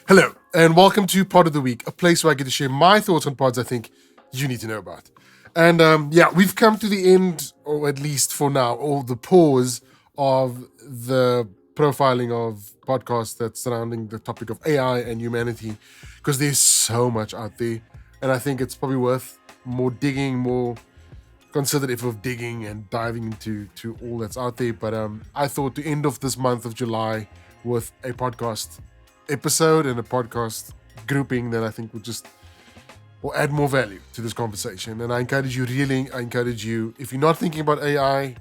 Hello, and welcome to Pod of the Week, a place where I get to share my thoughts on pods I think you need to know about. And we've come to the end, or at least for now, or the pause of the profiling of podcasts that's surrounding the topic of AI and humanity, because there's so much out there. And I think it's probably worth more digging, more considerate of digging and diving into all that's out there. But I thought to end off this month of July with a podcast episode and a podcast grouping that I think will add more value to this conversation. And I encourage you, if you're not thinking about AI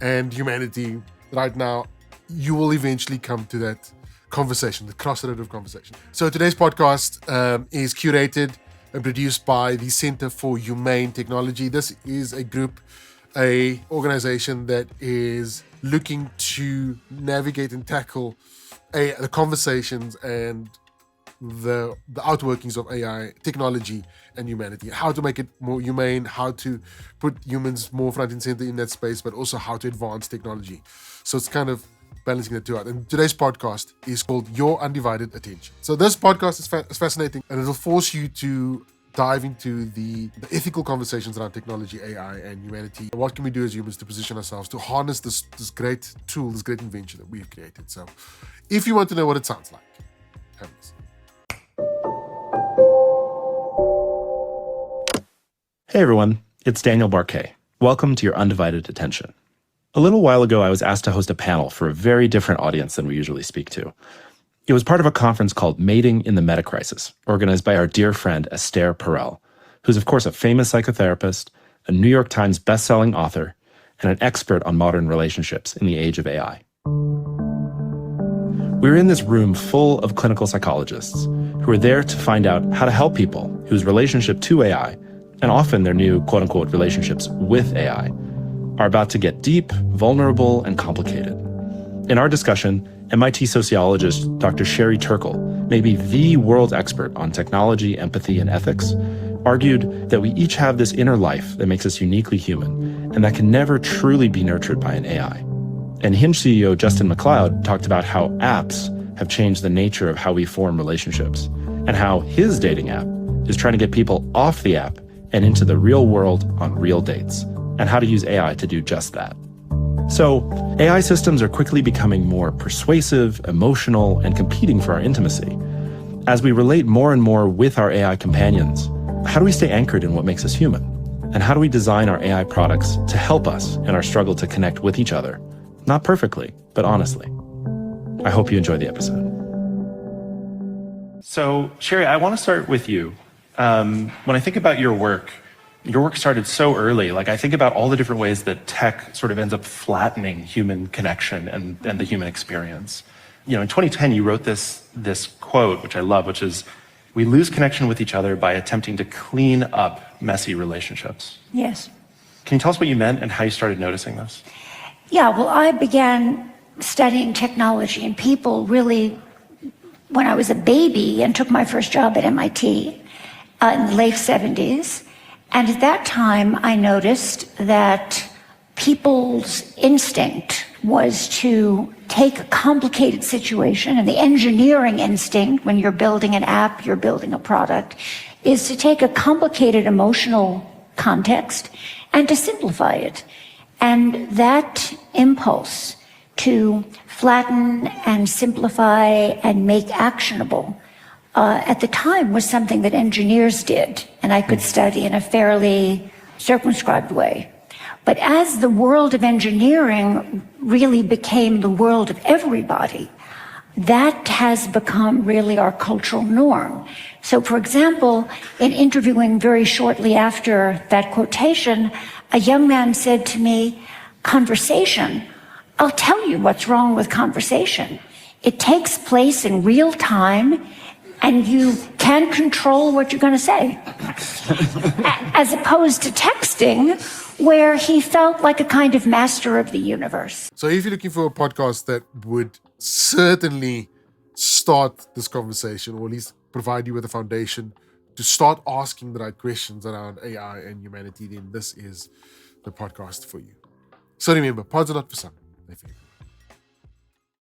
and humanity right now, you will eventually come to that conversation, the crossroad of conversation. So today's podcast is curated and produced by the Center for Humane Technology. This is a group, a organization that is looking to navigate and tackle the conversations and the outworkings of AI technology and humanity, how to make it more humane, how to put humans more front and center in that space, but also how to advance technology. So it's kind of balancing the two out. And today's podcast is called Your Undivided Attention. So this podcast is fascinating, and it'll force you to dive into the ethical conversations around technology, AI, and humanity. What can we do as humans to position ourselves to harness this great tool, this great invention that we've created? So if you want to know what it sounds like, have this. Hey everyone, it's Daniel Barquet. Welcome to Your Undivided Attention. A little while ago, I was asked to host a panel for a very different audience than we usually speak to. It was part of a conference called Mating in the Meta-Crisis, organized by our dear friend Esther Perel, who's of course a famous psychotherapist, a New York Times best-selling author, and an expert on modern relationships in the age of AI. We were in this room full of clinical psychologists who were there to find out how to help people whose relationship to AI, and often their new quote-unquote relationships with AI, are about to get deep, vulnerable, and complicated. In our discussion, MIT sociologist Dr. Sherry Turkle, maybe the world expert on technology, empathy, and ethics, argued that we each have this inner life that makes us uniquely human, and that can never truly be nurtured by an AI. And Hinge CEO Justin McLeod talked about how apps have changed the nature of how we form relationships, and how his dating app is trying to get people off the app and into the real world on real dates, and how to use AI to do just that. So, AI systems are quickly becoming more persuasive, emotional, and competing for our intimacy. As we relate more and more with our AI companions, how do we stay anchored in what makes us human? And how do we design our AI products to help us in our struggle to connect with each other? Not perfectly, but honestly. I hope you enjoy the episode. So, Sherry, I want to start with you. When I think about your work started so early. Like, I think about all the different ways that tech sort of ends up flattening human connection and the human experience. You know, in 2010, you wrote this quote, which I love, which is, "We lose connection with each other by attempting to clean up messy relationships." Yes. Can you tell us what you meant and how you started noticing this? Yeah, well, I began studying technology and people really when I was a baby and took my first job at MIT in the late 70s. And at that time, I noticed that people's instinct was to take a complicated situation, and the engineering instinct, when you're building an app, you're building a product, is to take a complicated emotional context and to simplify it. And that impulse to flatten and simplify and make actionable at the time was something that engineers did, and I could study in a fairly circumscribed way. But as the world of engineering really became the world of everybody, that has become really our cultural norm. So, for example, in interviewing very shortly after that quotation, a young man said to me, "Conversation, I'll tell you what's wrong with conversation. It takes place in real time, and you can't control what you're going to say." As opposed to texting, where he felt like a kind of master of the universe. So if you're looking for a podcast that would certainly start this conversation, or at least provide you with a foundation to start asking the right questions around AI and humanity, then this is the podcast for you. So remember, pods are not for some, they're for you.